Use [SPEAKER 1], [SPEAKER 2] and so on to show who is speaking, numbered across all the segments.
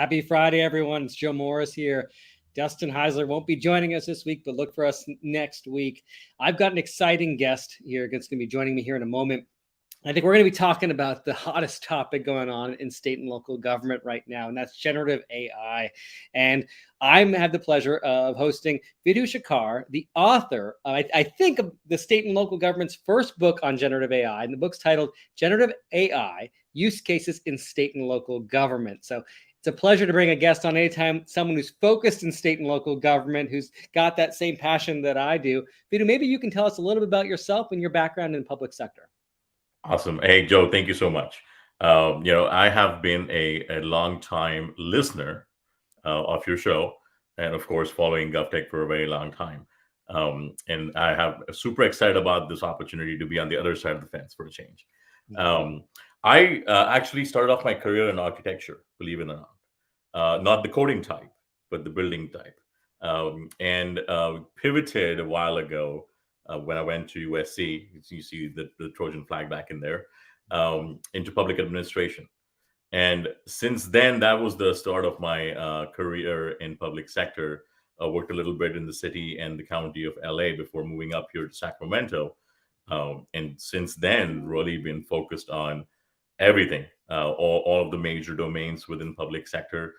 [SPEAKER 1] Happy Friday, everyone. It's Joe Morris here. Dustin Heisler won't be joining us this week, but look for us next week. I've got an exciting guest here that's going to be joining me here in a moment. I think we're going to be talking about the hottest topic going on in state and local government right now, and that's generative AI. And I have the pleasure of hosting Vidhu Shekhar, the author, I think, of the state and local government's first book on generative AI. And the book's titled Generative AI Use Cases in State and Local Government. So it's a pleasure to bring a guest on anytime, someone who's focused in state and local government, who's got that same passion that I do. Vidhu, maybe you can tell us a little bit about yourself and your background in the public sector.
[SPEAKER 2] Awesome. Hey, Joe, thank you so much. I have been a long time listener of your show, and of course, following GovTech for a very long time. And I have super excited about this opportunity to be on the other side of the fence for a change. I actually started off my career in architecture, believe it or not, not the coding type, but the building type, and pivoted a while ago when I went to USC. You see the Trojan flag back in there, into public administration. And since then, that was the start of my career in public sector. Worked a little bit in the city and the county of LA before moving up here to Sacramento. And since then, really been focused on everything, all of the major domains within public sector.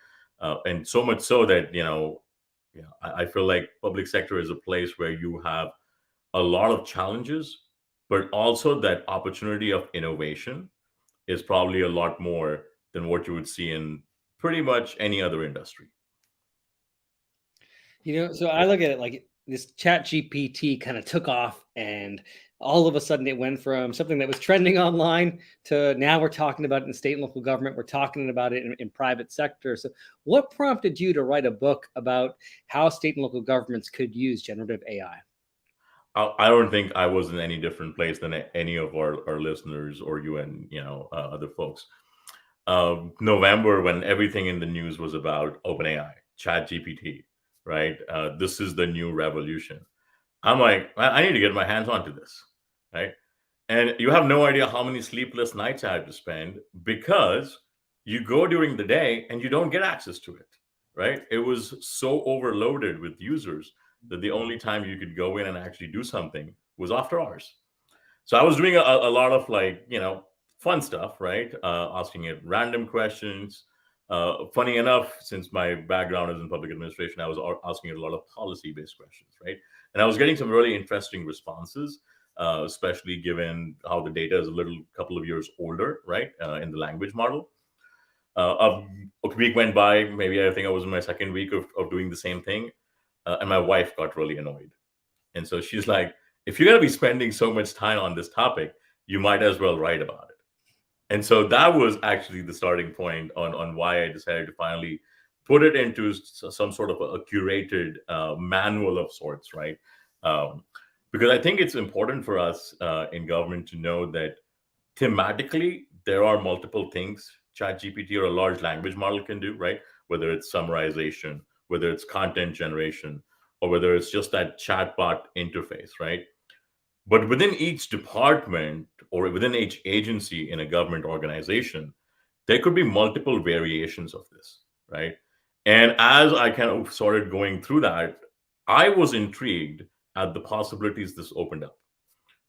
[SPEAKER 2] And so much so that, I feel like public sector is a place where you have a lot of challenges, but also that opportunity of innovation is probably a lot more than what you would see in pretty much any other industry.
[SPEAKER 1] So I look at it like this Chat GPT kind of took off, and all of a sudden it went from something that was trending online to now we're talking about it in state and local government. We're talking about it in private sector. So what prompted you to write a book about how state and local governments could use generative AI?
[SPEAKER 2] I don't think I was in any different place than any of our listeners or you and other folks. November, when everything in the news was about OpenAI, Chat GPT, right? This is the new revolution. I'm like, I need to get my hands onto this, right? And you have no idea how many sleepless nights I had to spend because you go during the day and you don't get access to it, right? It was so overloaded with users that the only time you could go in and actually do something was after hours. So I was doing a lot of fun stuff, right? Asking it random questions. Funny enough, since my background is in public administration, I was asking it a lot of policy-based questions, right? And I was getting some really interesting responses, especially given how the data is a couple of years older, right, in the language model. A week went by, maybe I think I was in my second week of doing the same thing, and my wife got really annoyed. And so she's like, if you're going to be spending so much time on this topic, you might as well write about it. And so that was actually the starting point on why I decided to finally put it into some sort of a curated manual of sorts, right? Because I think it's important for us in government to know that thematically, there are multiple things ChatGPT or a large language model can do, right? Whether it's summarization, whether it's content generation, or whether it's just that chatbot interface, right? But within each department or within each agency in a government organization, there could be multiple variations of this, right? And as I kind of started going through that, I was intrigued at the possibilities this opened up.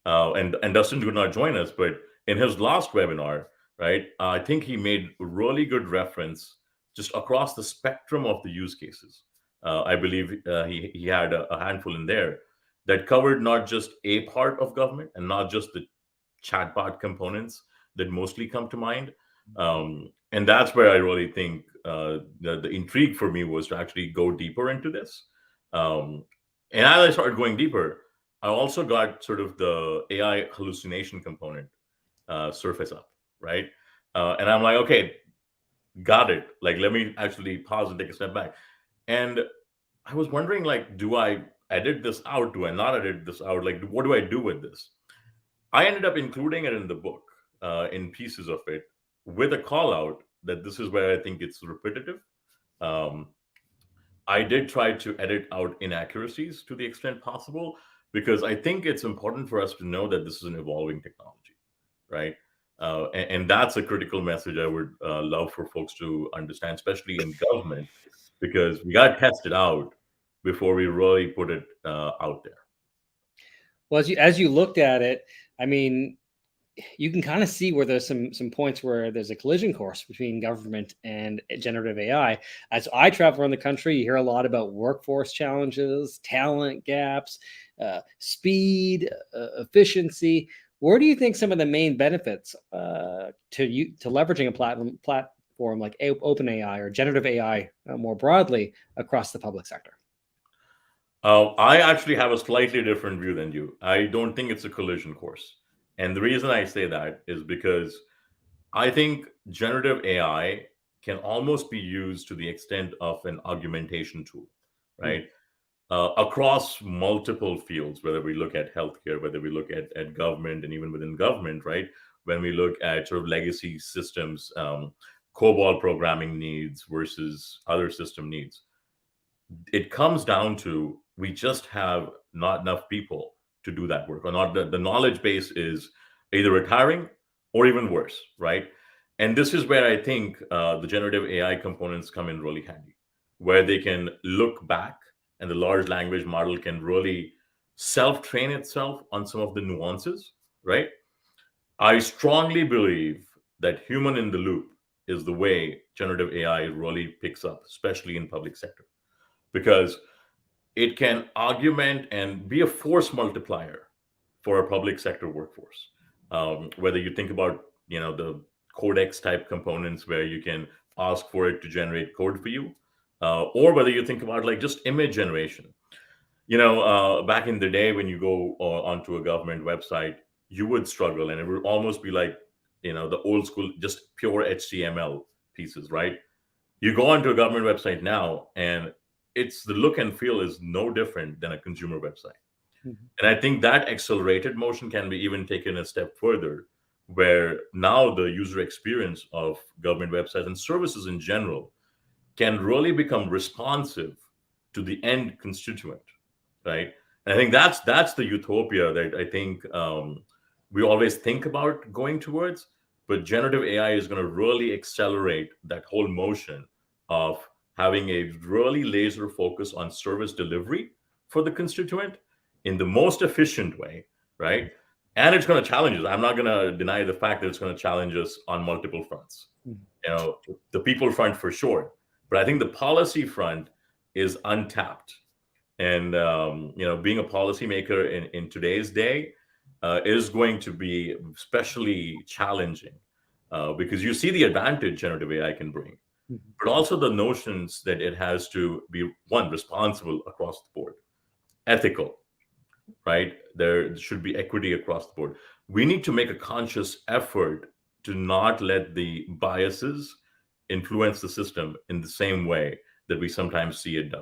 [SPEAKER 2] And Dustin could not join us, but in his last webinar, right, I think he made really good reference just across the spectrum of the use cases. I believe he had a handful in there that covered not just a part of government and not just the chatbot components that mostly come to mind. And that's where I really think the intrigue for me was to actually go deeper into this. And as I started going deeper, I also got sort of the AI hallucination component surface up, right? And I'm like, okay, got it. Like, let me actually pause and take a step back. And I was wondering, like, do I edit this out? Do I not edit this out? Like, what do I do with this? I ended up including it in the book, in pieces of it, with a call out that this is where I think it's repetitive. Um, I did try to edit out inaccuracies to the extent possible because I think it's important for us to know that this is an evolving technology, right? And that's a critical message I would love for folks to understand, especially in government, because we got to test it out before we really put it out there.
[SPEAKER 1] Well, as you looked at it, I mean, you can kind of see where there's some points where there's a collision course between government and generative AI. As I travel around the country, you hear a lot about workforce challenges, talent gaps, speed, efficiency. Where do you think some of the main benefits to leveraging a platform like OpenAI or generative AI more broadly across the public sector?
[SPEAKER 2] I actually have a slightly different view than you. I don't think it's a collision course. And the reason I say that is because I think generative AI can almost be used to the extent of an augmentation tool, right? Across multiple fields, whether we look at healthcare, whether we look at government, and even within government, right? When we look at sort of legacy systems, COBOL programming needs versus other system needs, it comes down to we just have not enough people to do that work, or not the knowledge base is either retiring or even worse, right? And this is where I think the generative AI components come in really handy, where they can look back and the large language model can really self-train itself on some of the nuances, right? I strongly believe that human in the loop is the way generative AI really picks up, especially in public sector, because it can augment and be a force multiplier for a public sector workforce. Whether you think about, the codex type components where you can ask for it to generate code for you, or whether you think about like just image generation. Back in the day when you go onto a government website, you would struggle, and it would almost be like, the old school, just pure HTML pieces, right? You go onto a government website now, and it's the look and feel is no different than a consumer website.
[SPEAKER 1] Mhm.
[SPEAKER 2] And I think that accelerated motion can be even taken a step further, where now the user experience of government websites and services in general can really become responsive to the end constituent, right? And I think that's the utopia that I think we always think about going towards. But generative AI is going to really accelerate that whole motion of having a really laser focus on service delivery for the constituent in the most efficient way, right? And it's going to challenge us. I'm not going to deny the fact that it's going to challenge us on multiple fronts.
[SPEAKER 1] Mhm.
[SPEAKER 2] The people front for sure, but I think the policy front is untapped. And being a policymaker in today's day is going to be especially challenging, because you see the advantage generative AI can bring,
[SPEAKER 1] Mhm.
[SPEAKER 2] but also the notions that it has to be, one, responsible across the board, ethical, right? There should be equity across the board. We need to make a conscious effort to not let the biases influence the system in the same way that we sometimes see it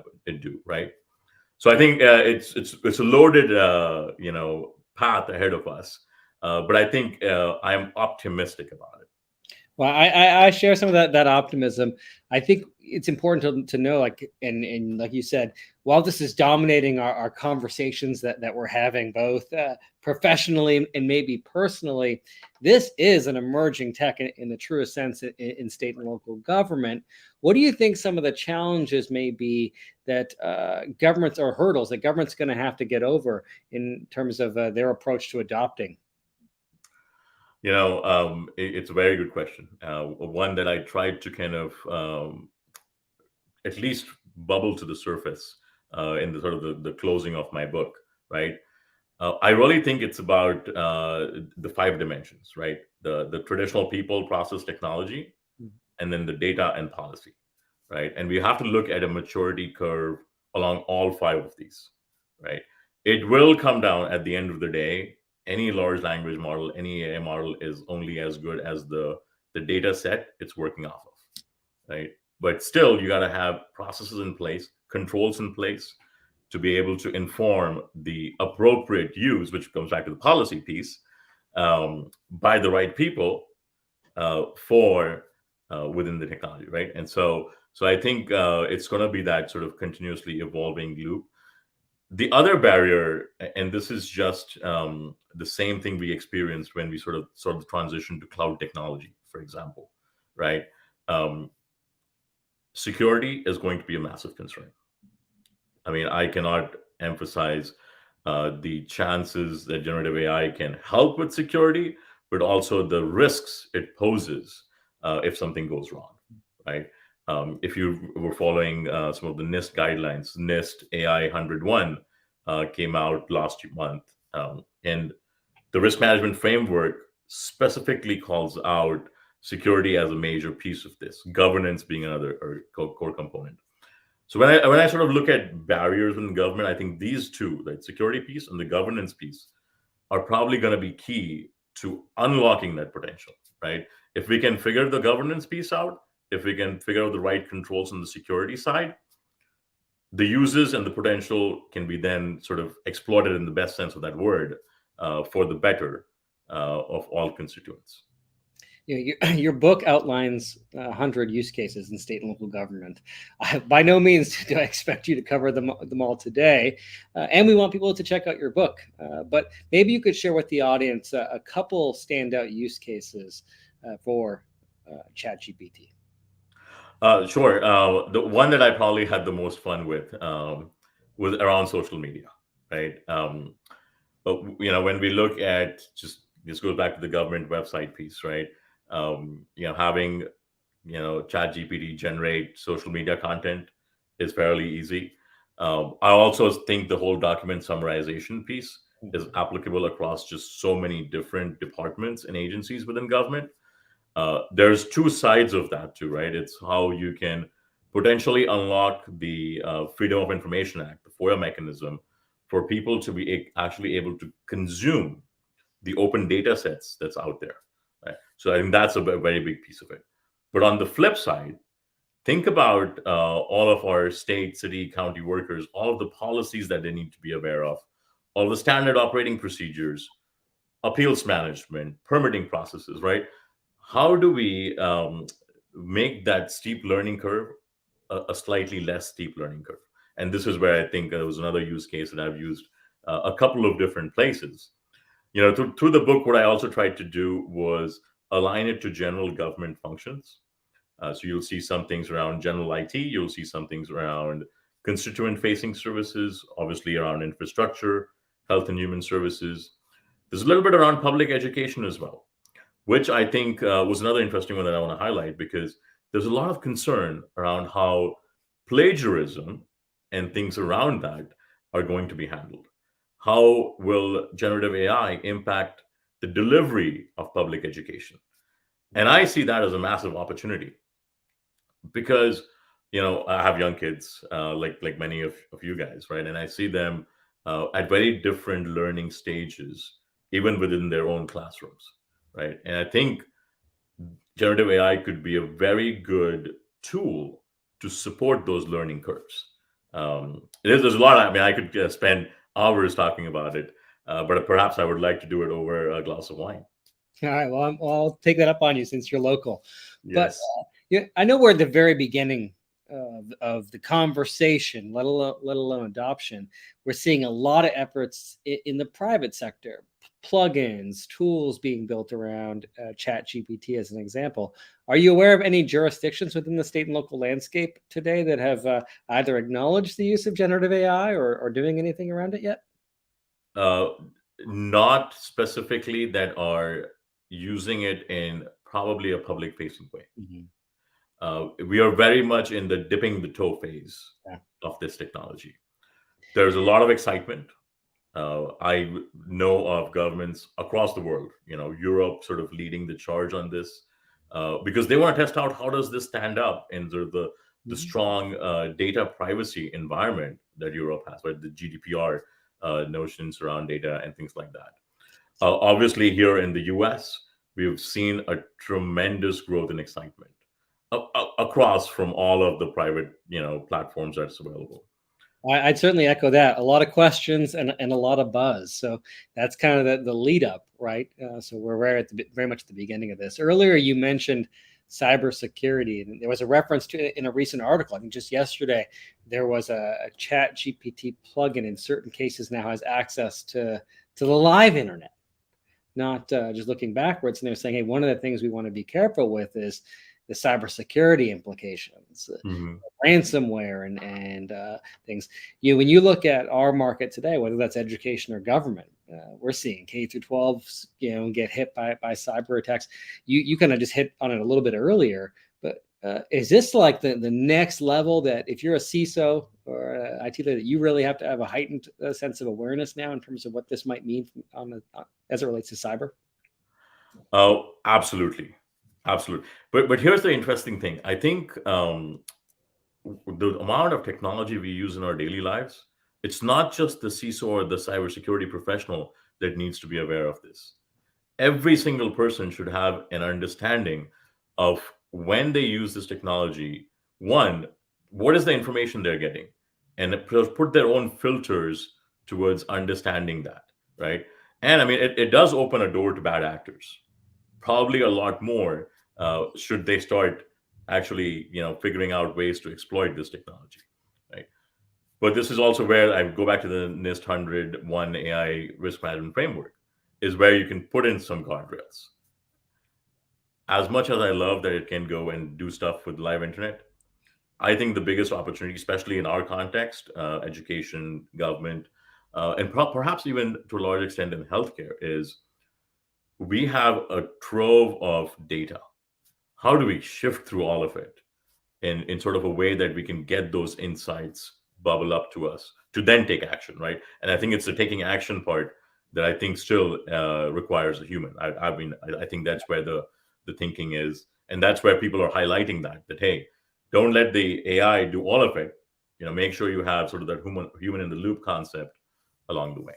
[SPEAKER 2] do, right? So I think it's a loaded path ahead of us, but I think I am optimistic about it.
[SPEAKER 1] Well, I share some of that optimism. I think it's important to know, like, and like you said, while this is dominating our conversations that we're having, both professionally and maybe personally, this is an emerging tech in the truest sense in state and local government. What do you think some of the challenges may be that governments, or hurdles that government's going to have to get over in terms of their approach to adopting?
[SPEAKER 2] It's a very good question. One that I tried to kind of at least bubble to the surface in the sort of the closing of my book, right? I really think it's about the five dimensions, right? The traditional people, process, technology, and then the data and policy, right? And we have to look at a maturity curve along all five of these, right? It will come down at the end of the day. Any large language model, any AI model is only as good as the data set it's working off of, right? But still, you got to have processes in place, controls in place to be able to inform the appropriate use, which comes back to the policy piece, by the right people for within the technology, right? And so I think it's going to be that sort of continuously evolving loop. The other barrier, and this is just the same thing we experienced when we sort of transitioned to cloud technology, for example, right? Um, Security is going to be a massive concern. I mean, I cannot emphasize the chances that generative AI can help with security, but also the risks it poses if something goes wrong, right? If you were following some of the NIST guidelines, NIST AI 101 came out last month, and the risk management framework specifically calls out security as a major piece of this, governance being another or core component. So when I sort of look at barriers in government, I think these two, the security piece and the governance piece, are probably going to be key to unlocking that potential, right? If we can figure the governance piece out, if we can figure out the right controls on the security side, the uses and the potential can be then sort of exploited in the best sense of that word for the better of all constituents.
[SPEAKER 1] Your book outlines 100 use cases in state and local government. By no means do I expect you to cover them all today, and we want people to check out your book. But maybe you could share with the audience a couple standout use cases for ChatGPT.
[SPEAKER 2] Sure. The one that I probably had the most fun with was around social media, right? But when we look at, just this goes back to the government website piece, right? Having ChatGPT generate social media content is fairly easy. I also think the whole document summarization piece is applicable across just so many different departments and agencies within government. There's two sides of that too, right? It's how you can potentially unlock the Freedom of Information Act, the FOIA mechanism, for people to be actually able to consume the open data sets that's out there. Right? So I think that's a very big piece of it. But on the flip side, think about all of our state, city, county workers, all of the policies that they need to be aware of, all the standard operating procedures, appeals management, permitting processes, right? How do we make that steep learning curve a slightly less steep learning curve? And this is where I think there was another use case that I've used a couple of different places. Through the book, what I also tried to do was align it to general government functions. So you'll see some things around general IT, you'll see some things around constituent facing services, obviously around infrastructure, health and human services. There's a little bit around public education as well, which I think was another interesting one that I want to highlight, because there's a lot of concern around how plagiarism and things around that are going to be handled. How will generative AI impact the delivery of public education? And I see that as a massive opportunity, because I have young kids, like many of you guys, right? And I see them at very different learning stages, even within their own classrooms, right? And I think generative AI could be a very good tool to support those learning curves. There's a lot. I mean, I could spend hours talking about it, but perhaps I would like to do it over a glass of wine.
[SPEAKER 1] All right. Well, I'll take that up on you since you're local. But
[SPEAKER 2] Yes.
[SPEAKER 1] I know we're at the very beginning of the conversation, let alone adoption. We're seeing a lot of efforts in the private sector, plugins, tools being built around ChatGPT as an example. Are you aware of any jurisdictions within the state and local landscape today that have either acknowledged the use of generative AI or doing anything around it yet?
[SPEAKER 2] Not specifically that are using it in probably a public facing way. We are very much in the dipping the toe phase of this technology. There's a lot of excitement. I know of governments across the world, Europe sort of leading the charge on this, because they want to test out how does this stand up in sort of the strong data privacy environment that Europe has, right? The GDPR notions around data and things like that. Obviously, here in the US, we've seen a tremendous growth and excitement across from all of the private, platforms that's available.
[SPEAKER 1] I'd certainly echo that. A lot of questions and a lot of buzz. So that's kind of the lead up, right? So we're very much at the beginning of this. Earlier, you mentioned cybersecurity. And there was a reference to it in a recent article. I think just yesterday, there was a chat GPT plugin in certain cases now has access to the live internet, not just looking backwards. And they're saying, hey, one of the things we want to be careful with is the cybersecurity implications,
[SPEAKER 2] Mm-hmm.
[SPEAKER 1] ransomware, and things. When you look at our market today, whether that's education or government, we're seeing K through 12s, get hit by cyber attacks. You kind of just hit on it a little bit earlier, but is this like the next level that if you're a CISO or a IT leader, that you really have to have a heightened sense of awareness now in terms of what this might mean as it relates to cyber?
[SPEAKER 2] Oh, absolutely, absolutely. But here's the interesting thing. I think the amount of technology we use in our daily lives, it's not just the CISO or the cybersecurity professional that needs to be aware of this. Every single person should have an understanding of when they use this technology. One, what is the information they're getting, and put their own filters towards understanding that, right? And I mean, it does open a door to bad actors, probably a lot more, should they start actually figuring out ways to exploit this technology, right? But this is also where I go back to the NIST 101 AI risk management framework, is where you can put in some guardrails. As much as I love that it can go and do stuff with live internet, I think the biggest opportunity, especially in our context, education, government, and perhaps even to a large extent in healthcare, is we have a trove of data. How do we shift through all of it in sort of a way that we can get those insights bubble up to us to then take action, right? And I think it's the taking action part that I think still requires a human. I think that's where the thinking is, and that's where people are highlighting that hey, don't let the AI do all of it. Make sure you have sort of that human in the loop concept along the way.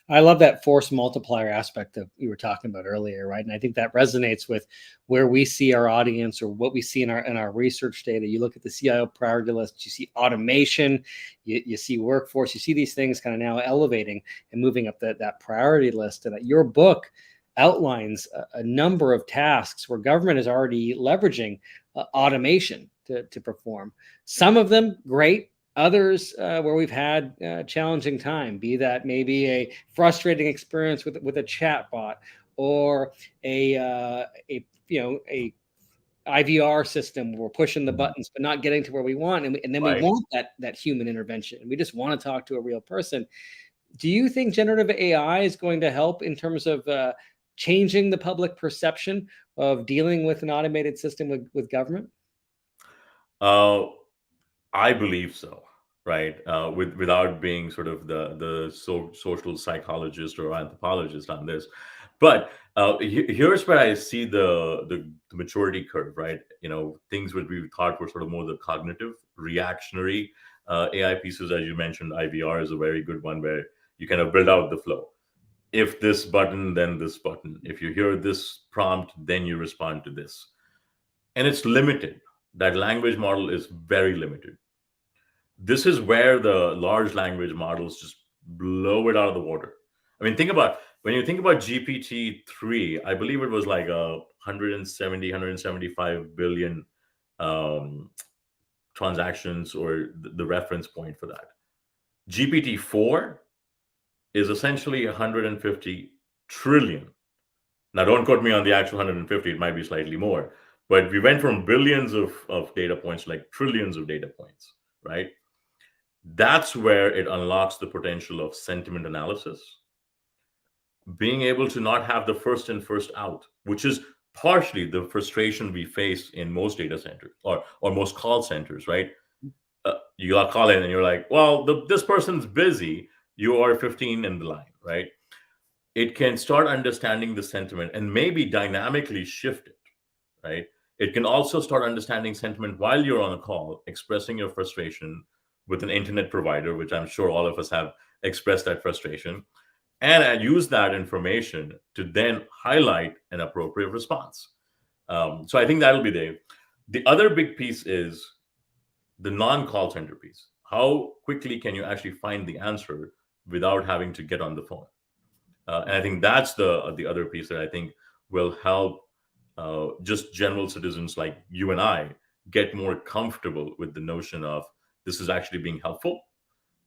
[SPEAKER 1] I love that force multiplier aspect that we were talking about earlier, right? And I think that resonates with where we see our audience or what we see in our research data. You look at the CIO priority list, you see automation, you see workforce, you see these things kind of now elevating and moving up that priority list. And your book outlines a number of tasks where government is already leveraging automation to perform. Some of them great, others where we've had challenging time, be that maybe a frustrating experience with a chat bot or a IVR system where we're pushing the buttons but not getting to where we want, and then we
[SPEAKER 2] Right.
[SPEAKER 1] want that human intervention. We just want to talk to a real person. Do you think generative AI is going to help in terms of changing the public perception of dealing with an automated system with government?
[SPEAKER 2] Uh, I believe so, right? Without being sort of the social psychologist or anthropologist on this, but here's where I see the maturity curve, right? Things that we thought were sort of more the cognitive, reactionary AI pieces, as you mentioned. IVR is a very good one where you kind of build out the flow. If this button, then this button. If you hear this prompt, then you respond to this, and it's limited. That language model is very limited. This is where the large language models just blow it out of the water. I mean, when you think about GPT-3, I believe it was like 175 billion um, transactions, or the reference point for that. GPT-4 is essentially 150 trillion. Now, don't quote me on the actual 150, it might be slightly more. But we went from billions of data points to like trillions of data points, right? That's where it unlocks the potential of sentiment analysis, being able to not have the first in, first out, which is partially the frustration we face in most data centers or most call centers, right? You got call in and you're like, well, this person's busy. You are 15 in the line, right? It can start understanding the sentiment and maybe dynamically shift it, right? It can also start understanding sentiment while you're on a call, expressing your frustration with an internet provider, which I'm sure all of us have expressed that frustration, and I use that information to then highlight an appropriate response. So I think that'll be there. The other big piece is the non-call center piece. How quickly can you actually find the answer without having to get on the phone? And I think that's the other piece that I think will help just general citizens like you and I get more comfortable with the notion of this is actually being helpful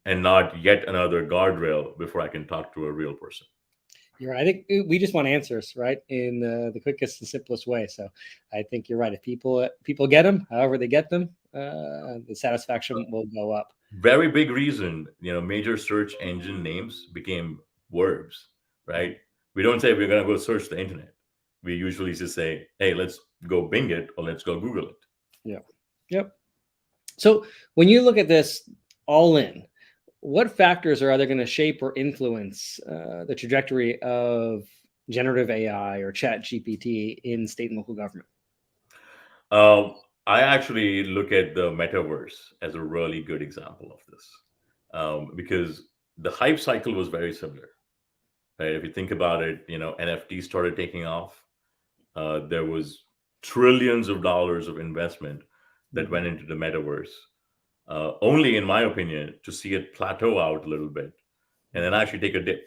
[SPEAKER 2] and not yet another guardrail before I can talk to a real person.
[SPEAKER 1] You're right. I think we just want answers, right, in the quickest and simplest way. So I think you're right. If people get them, however they get them, the satisfaction will go up.
[SPEAKER 2] Very big reason, major search engine names became verbs, right? We don't say we're going to go search the internet. We usually just say, hey, let's go Bing it or let's go Google it.
[SPEAKER 1] Yeah. Yep. So when you look at this all in, what factors are either going to shape or influence the trajectory of generative AI or chat GPT in state and local government?
[SPEAKER 2] I actually look at the metaverse as a really good example of this, because the hype cycle was very similar. Right? If you think about it, NFT started taking off. There was trillions of dollars of investment that went into the metaverse, only in my opinion to see it plateau out a little bit and then actually take a dip.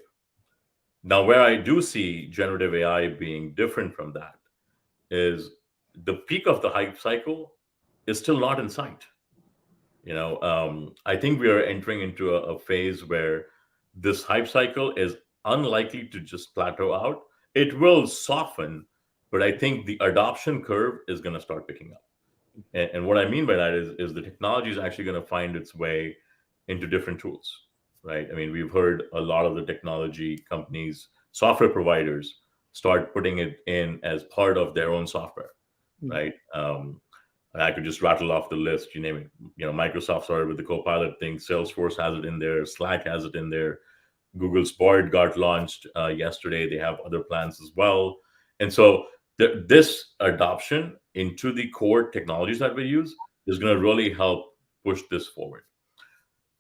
[SPEAKER 2] Now, where I do see generative AI being different from that is the peak of the hype cycle is still not in sight. I think we are entering into a phase where this hype cycle is unlikely to just plateau out. It will soften, but I think the adoption curve is going to start picking up. And what I mean by that is the technology is actually going to find its way into different tools, right? I mean, we've heard a lot of the technology companies, software providers, start putting it in as part of their own software, right? I could just rattle off the list. You name it. Microsoft started with the Copilot thing. Salesforce has it in there. Slack has it in there. Google's Bard got launched yesterday. They have other plans as well. And so this adoption into the core technologies that we use is going to really help push this forward.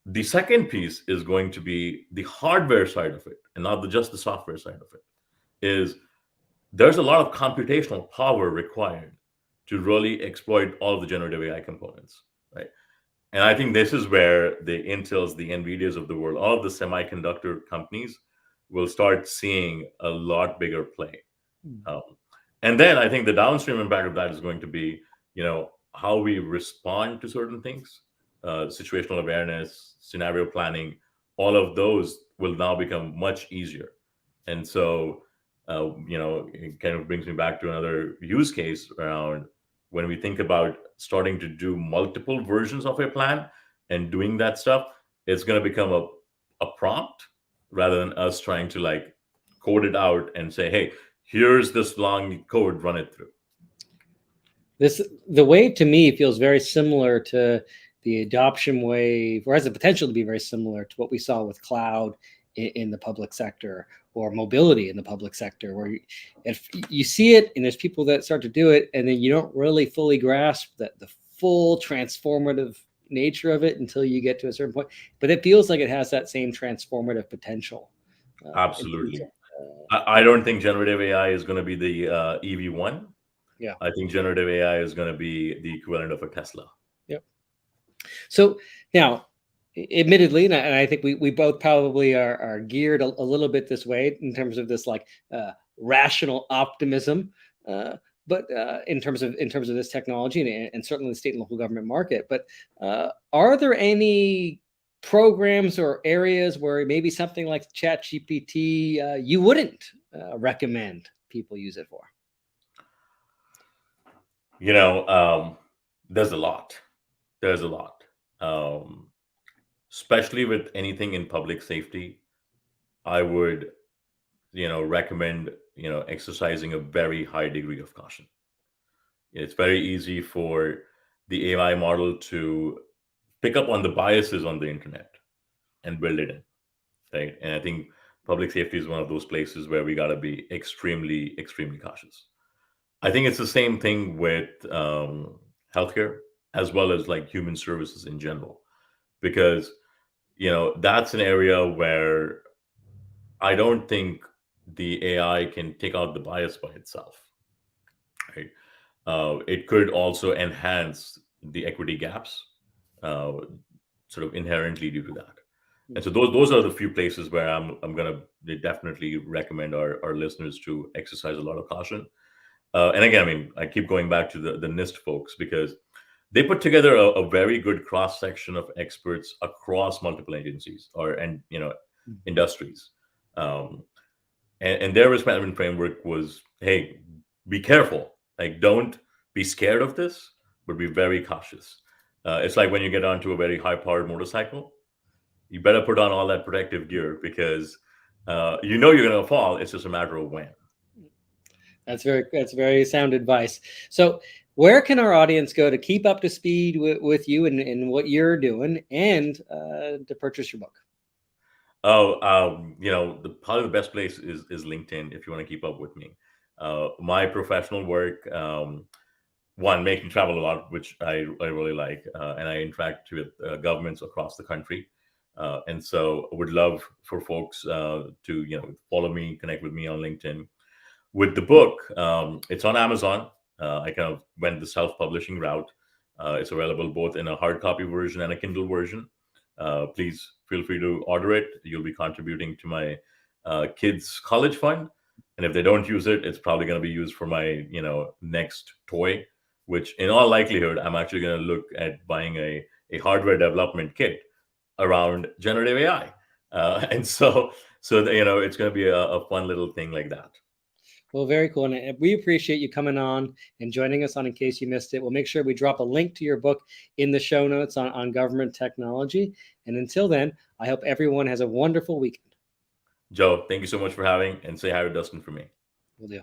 [SPEAKER 2] The second piece is going to be the hardware side of it, and not just the software side of it. Is there's a lot of computational power required to really exploit all the generative AI components, right? And I think this is where the Intels, the NVIDIAs of the world, all of the semiconductor companies will start seeing a lot bigger play. And then I think the downstream impact of that is going to be, how we respond to certain things, situational awareness, scenario planning, all of those will now become much easier. And so, it kind of brings me back to another use case around when we think about starting to do multiple versions of a plan and doing that stuff, it's going to become a prompt rather than us trying to like code it out and say, hey, here's this long code, run it through.
[SPEAKER 1] The wave to me feels very similar to the adoption wave, or has the potential to be very similar to what we saw with cloud in the public sector or mobility in the public sector, where if you see it and there's people that start to do it and then you don't really fully grasp that the full transformative nature of it until you get to a certain point, but it feels like it has that same transformative potential.
[SPEAKER 2] Absolutely. I don't think generative AI is going to be the EV1.
[SPEAKER 1] Yeah.
[SPEAKER 2] I think generative AI is going to be the equivalent of a Tesla.
[SPEAKER 1] Yep. So now, admittedly, and I think we both probably are geared a little bit this way in terms of this like rational optimism, but in terms of this technology and certainly the state and local government market. But are there any programs or areas where maybe something like ChatGPT you wouldn't recommend people use it for?
[SPEAKER 2] There's a lot. There's a lot. Especially with anything in public safety, I would, recommend, exercising a very high degree of caution. It's very easy for the AI model to pick up on the biases on the internet and build it in, right? And I think public safety is one of those places where we got to be extremely, extremely cautious. I think it's the same thing with healthcare as well as like human services in general, because that's an area where I don't think the AI can take out the bias by itself. Right? It could also enhance the equity gaps, sort of inherently due to that. And so those are the few places where I'm going to definitely recommend our listeners to exercise a lot of caution. And again, I mean, I keep going back to the NIST folks because they put together a very good cross section of experts across multiple agencies and industries. Um, and their risk management framework was, hey, be careful. Like, don't be scared of this, but be very cautious. It's like when you get onto a very high powered motorcycle, you better put on all that protective gear because you're going to fall. It's just a matter of when.
[SPEAKER 1] That's very sound advice. So where can our audience go to keep up to speed with you and what you're doing and to purchase your book?
[SPEAKER 2] Oh, probably the best place is LinkedIn if you want to keep up with me. My professional work, one, making travel a lot, which I really like, and I interact with governments across the country, and so would love for folks to follow me, connect with me on LinkedIn. With the book, it's on Amazon. I kind of went the self-publishing route. It's available both in a hard copy version and a Kindle version. Please feel free to order it. You'll be contributing to my kids' college fund, and if they don't use it, it's probably going to be used for my next toy. Which, in all likelihood, I'm actually going to look at buying a hardware development kit around generative AI, and so it's going to be a fun little thing like that.
[SPEAKER 1] Well, very cool. And we appreciate you coming on and joining us on In Case You Missed It. We'll make sure we drop a link to your book in the show notes on government technology. And until then, I hope everyone has a wonderful weekend.
[SPEAKER 2] Joe, thank you so much for having, and say hi to Dustin for me.
[SPEAKER 1] Will do.